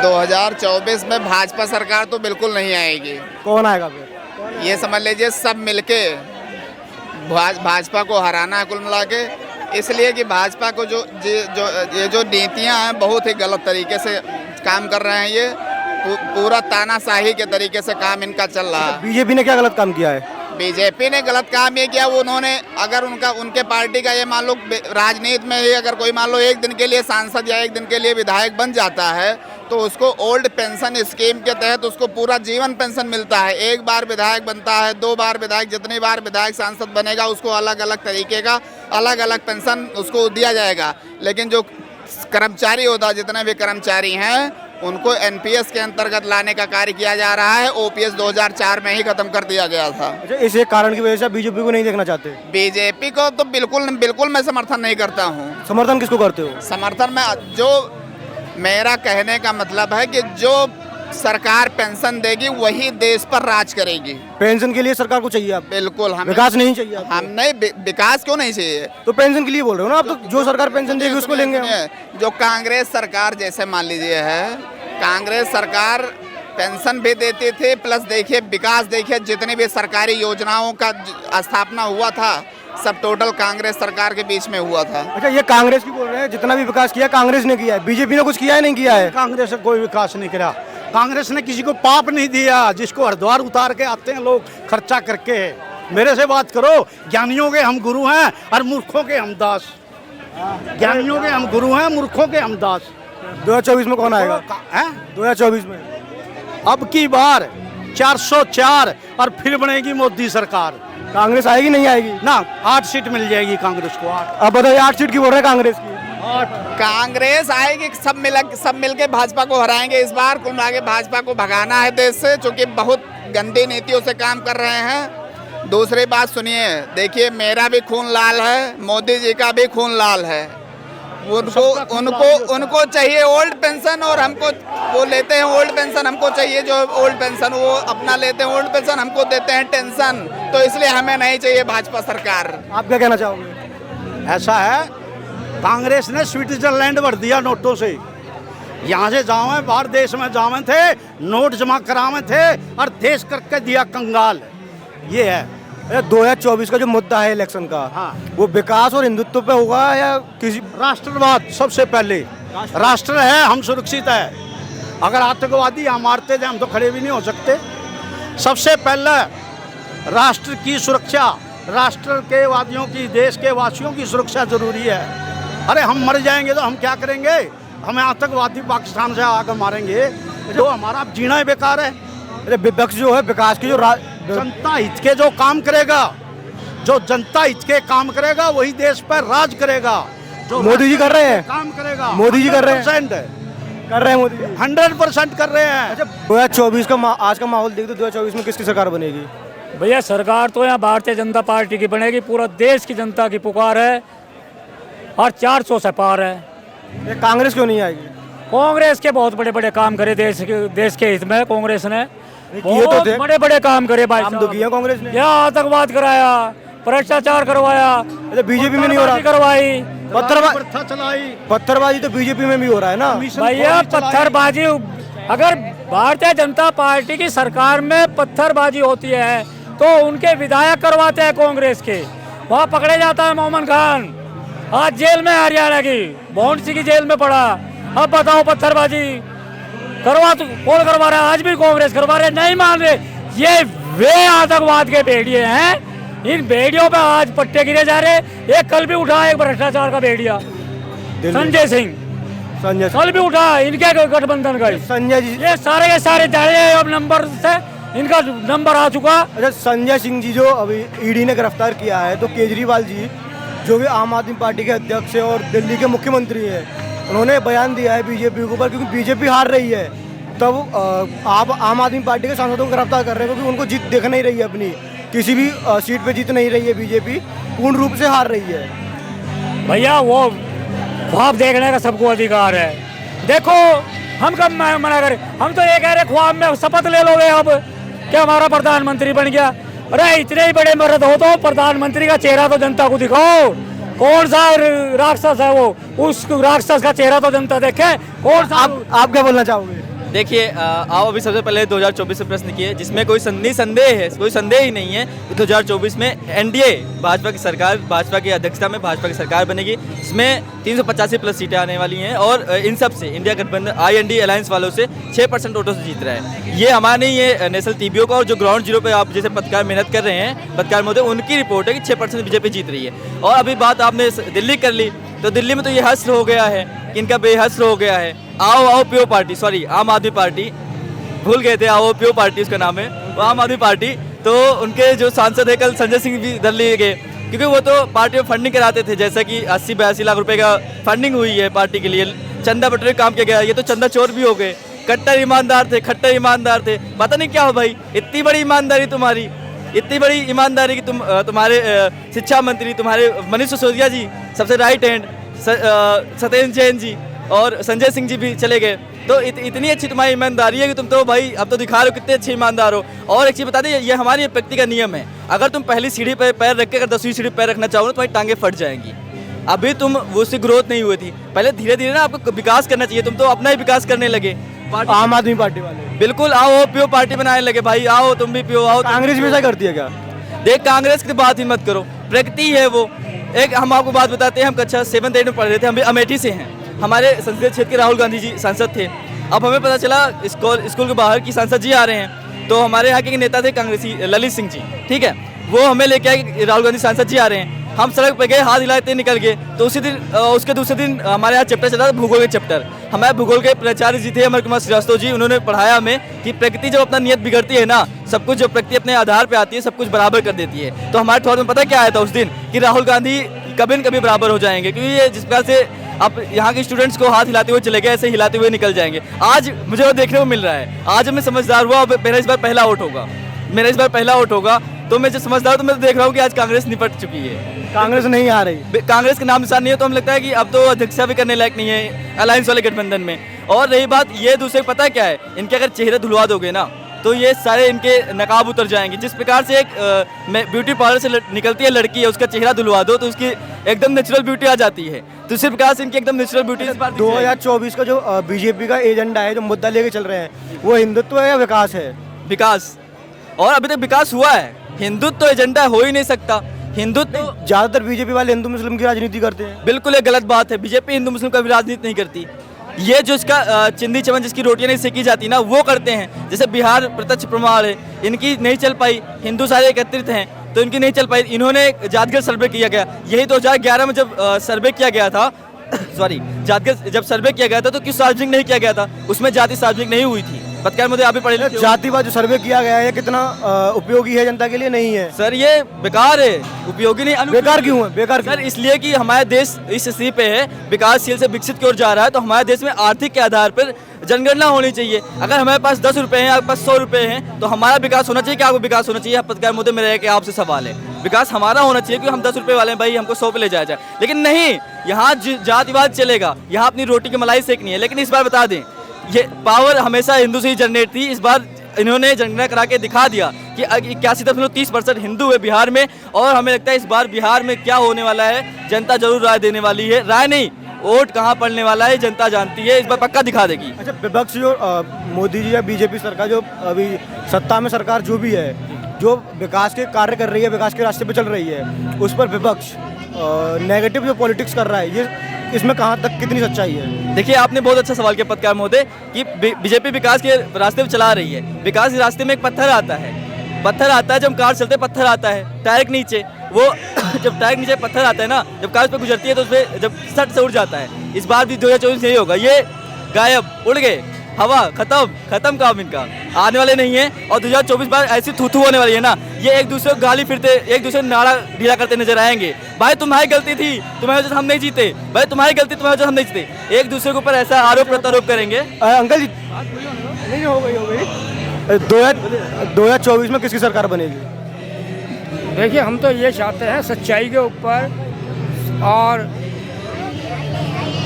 2024 में भाजपा सरकार तो बिल्कुल नहीं आएगी। कौन आएगा फिर? ये समझ लीजिए सब मिलके भाजपा को हराना है कुल मिला के। इसलिए कि भाजपा को ये जो नीतियां हैं बहुत ही गलत तरीके से काम कर रहे हैं। ये पूरा तानाशाही के तरीके से काम इनका चल रहा है। बीजेपी ने क्या गलत काम किया है? बीजेपी ने गलत काम ये किया, वो उन्होंने अगर उनके पार्टी का ये मान लो राजनीति में ही अगर कोई मान लो एक दिन के लिए सांसद या एक दिन के लिए विधायक बन जाता है तो उसको ओल्ड पेंशन स्कीम के तहत उसको पूरा जीवन पेंशन मिलता है। एक बार विधायक बनता है, 2 बार विधायक, जितनी बार विधायक सांसद बनेगा उसको अलग अलग तरीके का अलग अलग पेंशन उसको दिया जाएगा। लेकिन जो कर्मचारी होता है, जितने भी कर्मचारी हैं उनको एनपीएस के अंतर्गत लाने का कार्य किया जा रहा है। ओपीएस 2004 में ही खत्म कर दिया गया था। अच्छा, इस एक कारण की वजह से बीजेपी को नहीं देखना चाहते? बीजेपी को तो बिल्कुल मैं समर्थन नहीं करता हूँ। समर्थन किसको करते हो? समर्थन में जो मेरा कहने का मतलब है कि जो सरकार पेंशन देगी वही देश पर राज करेगी। पेंशन के लिए सरकार को चाहिए आप? बिल्कुल, हम विकास नहीं चाहिए आपको? हम नहीं, विकास क्यों नहीं चाहिए? तो पेंशन के लिए बोल रहे हो ना आप? तो जो सरकार पेंशन देगी उसको लेंगे हम। जो कांग्रेस सरकार जैसे मान लीजिए है, कांग्रेस सरकार पेंशन भी देती थी, प्लस देखिए विकास, देखिए जितनी भी सरकारी योजनाओं का स्थापना हुआ था सब टोटल कांग्रेस सरकार के बीच में हुआ था। अच्छा, ये कांग्रेस की बोल रहे हैं जितना भी विकास किया कांग्रेस ने किया है, बीजेपी ने कुछ किया है? नहीं किया है। कांग्रेस ने कोई विकास नहीं किया। कांग्रेस ने किसी को पाप नहीं दिया। जिसको हरिद्वार उतार के आते हैं लोग खर्चा करके। मेरे से बात करो, ज्ञानियों के हम गुरु हैं और मूर्खों के हम दास। ज्ञानियों के हम गुरु हैं, मूर्खों के हम दास। 2024 में कौन आएगा? 2024 में अब की बार 404 और फिर बनेगी मोदी सरकार। कांग्रेस आएगी नहीं आएगी? ना 8 सीट मिल जाएगी कांग्रेस को। 8 अब बताइए, 8 सीट की बोल रहे हैं कांग्रेस की? कांग्रेस आएगी, सब मिलके भाजपा को हराएंगे इस बार। कुल मिला के भाजपा को भगाना है देश से, क्योंकि बहुत गंदी नीतियों से काम कर रहे हैं। दूसरी बात सुनिए, देखिए मेरा भी खून लाल है, मोदी जी का भी खून लाल है। उनको चाहिए ओल्ड पेंशन और हमको वो लेते हैं ओल्ड पेंशन। हमको चाहिए जो ओल्ड पेंशन, वो अपना लेते हैं ओल्ड पेंशन, हमको देते हैं टेंशन। तो इसलिए हमें नहीं चाहिए भाजपा सरकार। आप क्या कहना चाहोगे? ऐसा है, कांग्रेस ने स्विट्जरलैंड भर दिया नोटों से। यहाँ से जावे बाहर देश में जावे थे, नोट जमा करावे थे और देश करके दिया कंगाल। ये है 2024 का जो मुद्दा है इलेक्शन का, हाँ, वो विकास और हिंदुत्व पे होगा या किसी? राष्ट्रवाद सबसे पहले। राष्ट्र है, हम सुरक्षित है। अगर आतंकवादी यहाँ मारते थे हम तो खड़े भी नहीं हो सकते। सबसे पहले राष्ट्र की सुरक्षा, राष्ट्र के वादियों की, देश के वासियों की सुरक्षा जरूरी है। अरे हम मर जाएंगे तो हम क्या करेंगे? हमें आतंकवादी पाकिस्तान से आकर मारेंगे तो हमारा जीना ही बेकार है। अरे विपक्ष जो है विकास की जो जनता हित के जो काम करेगा, जो जनता हित के काम करेगा वही देश पर राज करेगा। जो मोदी जी कर रहे हैं काम करेगा, मोदी जी कर रहे हैं, 100% कर रहे हैं। अच्छा, 2024 का आज का माहौल देख, तो 2024 में किसकी सरकार बनेगी? भैया सरकार तो यहाँ भारतीय जनता पार्टी की बनेगी। पूरा देश की जनता की पुकार है और 400 से पार है। ये कांग्रेस क्यों नहीं आएगी? कांग्रेस के बहुत बड़े बड़े काम करे देश के हित में। कांग्रेस ने किए तो थे, बड़े बड़े काम करे भाई काम तो किया कांग्रेस ने। यहाँ आतंकवाद कराया, भ्रष्टाचार करवाया, बीजेपी में नहीं हो रहा? करवाई, पत्थरबाजी तो बीजेपी में भी हो रहा है ना भैया। पत्थरबाजी, अगर भारतीय जनता पार्टी की सरकार में पत्थरबाजी होती है तो उनके विधायक करवाते हैं कांग्रेस के। वहाँ पकड़े जाता है मोहम्मद खान, आज जेल में हरियाणा की भौंडसी की जेल में पड़ा। अब बताओ पत्थरबाजी करवा तो कौन करवा रहा है? आज भी कांग्रेस करवा रहे, नहीं मान रहे। ये वे आतंकवाद के भेड़िए हैं, इन भेड़ियों पे आज पट्टे गिरे जा रहे। एक कल भी उठा एक भ्रष्टाचार का भेड़िया संजय सिंह, कल भी उठा इनके गठबंधन का संजय जी। ये सारे जाए अब नंबर से इनका नंबर आ चुका। अच्छा, संजय सिंह जी जो अभी ईडी ने गिरफ्तार किया है, तो केजरीवाल जी जो कि आम आदमी पार्टी के अध्यक्ष है और दिल्ली के मुख्यमंत्री है, उन्होंने बयान दिया है बीजेपी के ऊपर, क्योंकि बीजेपी हार रही है। तब आप आम आदमी पार्टी के सांसदों को गिरफ्तार कर रहे हैं क्योंकि उनको जीत दिख नहीं रही है, अपनी किसी भी सीट पे जीत नहीं रही है। बीजेपी पूर्ण रूप से हार रही है। भैया वो ख्वाब देखने का सबको अधिकार है। देखो हम कब मना करें? हम तो ये कह रहे ख्वाब में शपथ ले लोगे अब क्या हमारा प्रधानमंत्री बन गया। अरे इतने ही बड़े मर्द हो तो प्रधानमंत्री का चेहरा तो जनता को दिखाओ। कौन सा राक्षस है वो, उस राक्षस का चेहरा तो जनता देखे। कौन सा? आप क्या बोलना चाहोगे? देखिए आप अभी सबसे पहले 2024 से प्रश्न किए, जिसमें कोई संदेह है, कोई संदेह ही नहीं है कि 2024 में एनडीए भाजपा की सरकार, भाजपा की अध्यक्षता में भाजपा की सरकार बनेगी। इसमें 385 प्लस सीटें आने वाली हैं और इन सब से इंडिया गठबंधन IND अलायंस वालों से 6% वोटों से जीत रहा है। ये हमारा नहीं, ये नेशनल TBO का, और जो ग्राउंड जीरो पे आप जैसे पत्रकार मेहनत कर रहे हैं, पत्रकार महोदय, उनकी रिपोर्ट है कि 6% बीजेपी जीत रही है। और अभी बात आपने दिल्ली कर ली, तो दिल्ली में तो ये हस्र हो गया है कि इनका बेहस्र हो गया है। आओ पियो पार्टी, सॉरी आम आदमी पार्टी, भूल गए थे, आओ पियो पार्टी उसका नाम है, वो आम आदमी पार्टी। तो उनके जो सांसद है, कल संजय सिंह भी इधर लिए गए, क्योंकि वो तो पार्टी में फंडिंग कराते थे, जैसा कि 80-82 लाख रुपए का फंडिंग हुई है पार्टी के लिए, चंदा बटोरे काम किया गया। ये तो चंदा चोर भी हो गए, कट्टर ईमानदार थे, खट्टर ईमानदार थे। पता नहीं क्या हो भाई, इतनी बड़ी ईमानदारी तुम्हारी, इतनी बड़ी ईमानदारी कि तुम्हारे शिक्षा मंत्री, तुम्हारे मनीष सिसोदिया जी सबसे राइट हैंड, सत्येंद्र जैन जी और संजय सिंह जी भी चले गए। तो इतनी अच्छी तुम्हारी ईमानदारी है कि तुम तो भाई अब तो दिखा रहे हो कितने अच्छे ईमानदार हो। और एक चीज़ बता दें, ये हमारी व्यक्ति का नियम है, अगर तुम पहली सीढ़ी पर पैर रख के अगर 10वीं सीढ़ी पर पैर रखना चाहो तो तुम्हारी टांगे फट जाएंगी। अभी तुम उससे ग्रोथ नहीं हुई थी, पहले धीरे धीरे ना आपको विकास करना चाहिए, तुम तो अपना ही विकास करने लगे। आम आदमी पार्टी वाले बिल्कुल, आओ पियो पार्टी बनाने लगे भाई, आओ तुम भी पियो, आओ। कांग्रेस भी ऐसा करती है क्या? देख, कांग्रेस की बात ही मत करो, प्रगति है वो। एक हम आपको बात बताते हैं, हम कक्षा 7-8 में पढ़ रहे थे, हम भी अमेठी से हैं, हमारे संसदीय क्षेत्र के राहुल गांधी जी सांसद थे। अब हमें पता चला स्कूल के बाहर की सांसद जी आ रहे हैं, तो हमारे यहाँ के नेता थे कांग्रेसी ललित सिंह जी, ठीक है, वो हमें लेके आए कि राहुल गांधी सांसद जी आ रहे हैं। हम सड़क पे गए, हाथ हिलाते निकल गए। तो उसी दिन उसके दूसरे दिन हमारे यहाँ चैप्टर चला था, भूगोल के चैप्टर। हमारे भूगोल के प्राचार्य जी थे अमर कुमार श्रीवास्तव जी, उन्होंने पढ़ाया हमें कि प्रकृति जब अपना नियत बिगड़ती है ना, सब कुछ जब प्रकृति अपने आधार पे आती है, सब कुछ बराबर कर देती है। तो हमारे थॉट में पता क्या आया था उस दिन, कि राहुल गांधी कभी न कभी बराबर हो जाएंगे, क्योंकि ये जिस प्रकार से आप यहाँ के स्टूडेंट्स को हाथ हिलाते हुए चले गए, ऐसे हिलाते हुए निकल जाएंगे। आज मुझे वो देखने को मिल रहा है, आज मैं समझदार हुआ, मेरा इस बार पहला वोट होगा, मेरा इस बार पहला वोट होगा। तो मैं जो समझदार, तो मैं देख रहा हूँ कि आज कांग्रेस निपट चुकी है, कांग्रेस नहीं आ रही, कांग्रेस के नाम निशान नहीं है। तो हम लगता है कि अब तो अध्यक्षा भी करने लायक नहीं है अलायंस वाले गठबंधन में। और रही बात ये दूसरे, पता क्या है, इनके अगर चेहरे धुलवा दोगे ना, तो ये सारे इनके नकाब उतर जाएंगे। जिस प्रकार से एक ब्यूटी पार्लर से निकलती है लड़की है, उसका चेहरा धुलवा दो तो उसकी एकदम नेचुरल ब्यूटी आ जाती है, तो इसी प्रकार से इनकी एकदम नेचुरल ब्यूटी। 2024 का जो बीजेपी का एजेंडा है, जो मुद्दा लेके चल रहे हैं, वो हिंदुत्व है या विकास है? विकास, और अभी तक विकास हुआ है, हिंदुत्व एजेंडा हो ही नहीं सकता। हिंदुत्व, ज्यादातर बीजेपी वाले हिंदू मुस्लिम की राजनीति करते हैं। बिल्कुल एक गलत बात है, बीजेपी हिंदू मुस्लिम का भी राजनीति नहीं करती। ये जो इसका चिंदी चमन जिसकी रोटियां नहीं सेकी जाती ना, वो करते हैं। जैसे बिहार प्रत्यक्ष प्रमाण है, इनकी नहीं चल पाई, हिंदू सारे एकत्रित हैं तो इनकी नहीं चल पाई। इन्होंने जातगत सर्वे किया गया, यही 2011 में जब सर्वे किया गया था सॉरी जातगत जब सर्वे किया गया था तो क्यों सार्वजनिक नहीं किया गया था, उसमें जाति सार्वजनिक नहीं हुई थी। पत्रकार मुझे आप भी पढ़े लिखे हो। जातिवाद जो सर्वे किया गया है, कितना उपयोगी है जनता के लिए? नहीं है सर, ये बेकार है, उपयोगी नहीं। बेकार क्यों है? बेकार सर इसलिए कि हमारा देश इस स्थिति पे है, विकासशील से विकसित की ओर जा रहा है, तो हमारे देश में आर्थिक के आधार पर जनगणना होनी चाहिए। अगर हमारे पास 10 रुपए हैं, आपके पास 100 रुपए हैं, तो हमारा विकास होना चाहिए कि आपको विकास होना चाहिए। पत्रकार मुद्दे मेरा एक आपसे सवाल है, विकास हमारा होना चाहिए कि हम 10 रुपए वाले हैं भाई, हमको 100 पे ले जाया जाए। लेकिन नहीं, यहाँ जातिवाद चलेगा, यहाँ अपनी रोटी की मलाई सेकनी है। लेकिन इस बार बता दें, ये पावर हमेशा हिंदू से ही जनरेट थी। इस बार इन्होंने जनगणना करा के दिखा दिया कि 81.30% हिंदू है बिहार में। और हमें लगता है इस बार बिहार में क्या होने वाला है, जनता जरूर राय देने वाली है। राय नहीं, वोट कहाँ पड़ने वाला है जनता जानती है, इस बार पक्का दिखा देगी। अच्छा, विपक्ष जो मोदी जी या बीजेपी सरकार, जो अभी सत्ता में सरकार जो भी है, जो विकास के कार्य कर रही है, विकास के रास्ते पे चल रही है, उस पर विपक्ष नेगेटिव जो पॉलिटिक्स कर रहा है, ये इसमें कहाँ तक कितनी सच्चाई है? देखिए, आपने बहुत अच्छा सवाल किया पत्रकार महोदय कि बीजेपी विकास के रास्ते पे चला रही है। विकास के रास्ते में एक पत्थर आता है, जब हम कार चलते पत्थर आता है टायर के नीचे। वो जब टायर के नीचे पत्थर आता है ना, जब कार पे गुजरती है तो उसपे जब सट से उड़ जाता है। इस बार भी 2024 यही होगा, ये गायब, उड़ गए, हवा खत्म काम इनका, आने वाले नहीं है। और 2024 बार ऐसी थूथू होने वाली है ना, ये एक दूसरे को गाली फिरते, एक दूसरे को नाड़ा ढीला करते नजर आएंगे। भाई तुम्हारी गलती थी, तुम्हारी वजह से हम नहीं जीते, भाई तुम्हारी गलती, तुम्हारी वजह से हम नहीं जीते। एक दूसरे के ऊपर ऐसा आरोप प्रत्यारोप करेंगे। अंकल जी, नहीं हो गई 2024 में किसकी सरकार बनेगी? देखिए, हम तो ये चाहते हैं सच्चाई के ऊपर, और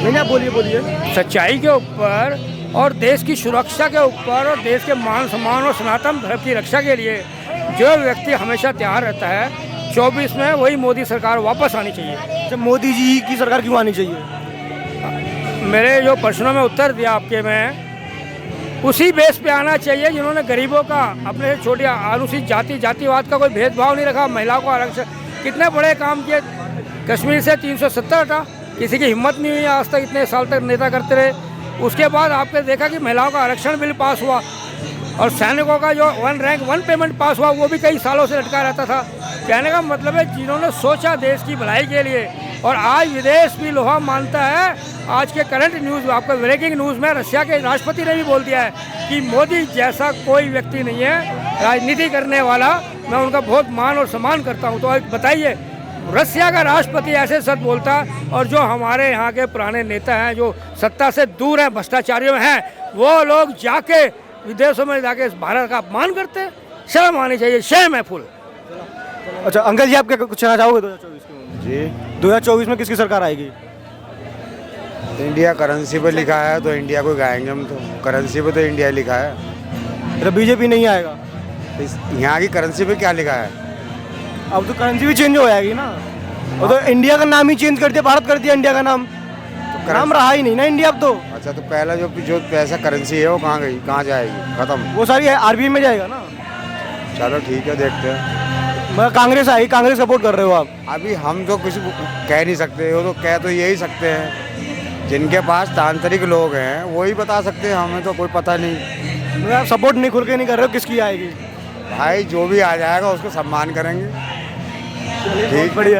नहीं, बोलिए। सच्चाई के ऊपर और देश की सुरक्षा के ऊपर और देश के मान सम्मान और सनातन धर्म की रक्षा के लिए जो व्यक्ति हमेशा तैयार रहता है, 24 में वही मोदी सरकार वापस आनी चाहिए। जब मोदी जी की सरकार क्यों आनी चाहिए? मेरे जो प्रश्नों में उत्तर दिया आपके, मैं उसी बेस पे आना चाहिए जिन्होंने गरीबों का अपने से छोटी अनुसूचित जातिवाद का कोई भेदभाव नहीं रखा, महिलाओं को आरक्षण, कितने बड़े काम किए। कश्मीर से 370 हटा, किसी की हिम्मत नहीं हुई आज तक, इतने साल तक नेता करते रहे। उसके बाद आपने देखा कि महिलाओं का आरक्षण बिल पास हुआ और सैनिकों का जो 1 रैंक 1 पेमेंट पास हुआ वो भी कई सालों से लटका रहता था। कहने का मतलब है जिन्होंने सोचा देश की भलाई के लिए, और आज विदेश भी लोहा मानता है। आज के करंट न्यूज़, आपका ब्रेकिंग न्यूज़ में रशिया के राष्ट्रपति ने भी बोल दिया है कि मोदी जैसा कोई व्यक्ति नहीं है राजनीति करने वाला, मैं उनका बहुत मान और सम्मान करता हूँ। तो आप बताइए, रशिया का राष्ट्रपति ऐसे सच बोलता है, और जो हमारे यहाँ के पुराने नेता हैं जो सत्ता से दूर हैं, भ्रष्टाचारियों में हैं, वो लोग जाके विदेशों में जाके भारत का अपमान करते हैं। शर्म आनी चाहिए, शेम है फुल। अच्छा अंकल जी, आप क्या कुछ कहना चाहोगे 2024 में? जी 2024 में किसकी सरकार आएगी? इंडिया करेंसी पे लिखा है तो इंडिया को गाएंगे हम, तो करेंसी पे तो इंडिया लिखा है। तो बीजेपी नहीं आएगा? यहाँ की करेंसी पे क्या लिखा है? अब तो करेंसी भी चेंज हो जाएगी ना। और तो इंडिया का नाम ही चेंज कर दिया, भारत कर दिया इंडिया का नाम, तो नाम रहा ही नहीं ना इंडिया अब तो। अच्छा, तो पहला जो पैसा करेंसी है वो कहाँ गई, कहाँ जाएगी, खत्म? वो सारी आरबीआई में जाएगा ना। चलो ठीक है, देखते हैं। मैं कांग्रेस आई, कांग्रेस सपोर्ट कर रहे हो आप? अभी हम तो किसी को कह नहीं सकते, वो तो कह तो यही सकते हैं जिनके पास तांत्रिक लोग हैं, वही बता सकते हैं, हमें तो कोई पता नहीं। मैं आप सपोर्ट नहीं खुल के नहीं कर रहे हो, किसकी आएगी? भाई जो भी आ जाएगा उसको सम्मान करेंगे। ठीक, बढ़िया।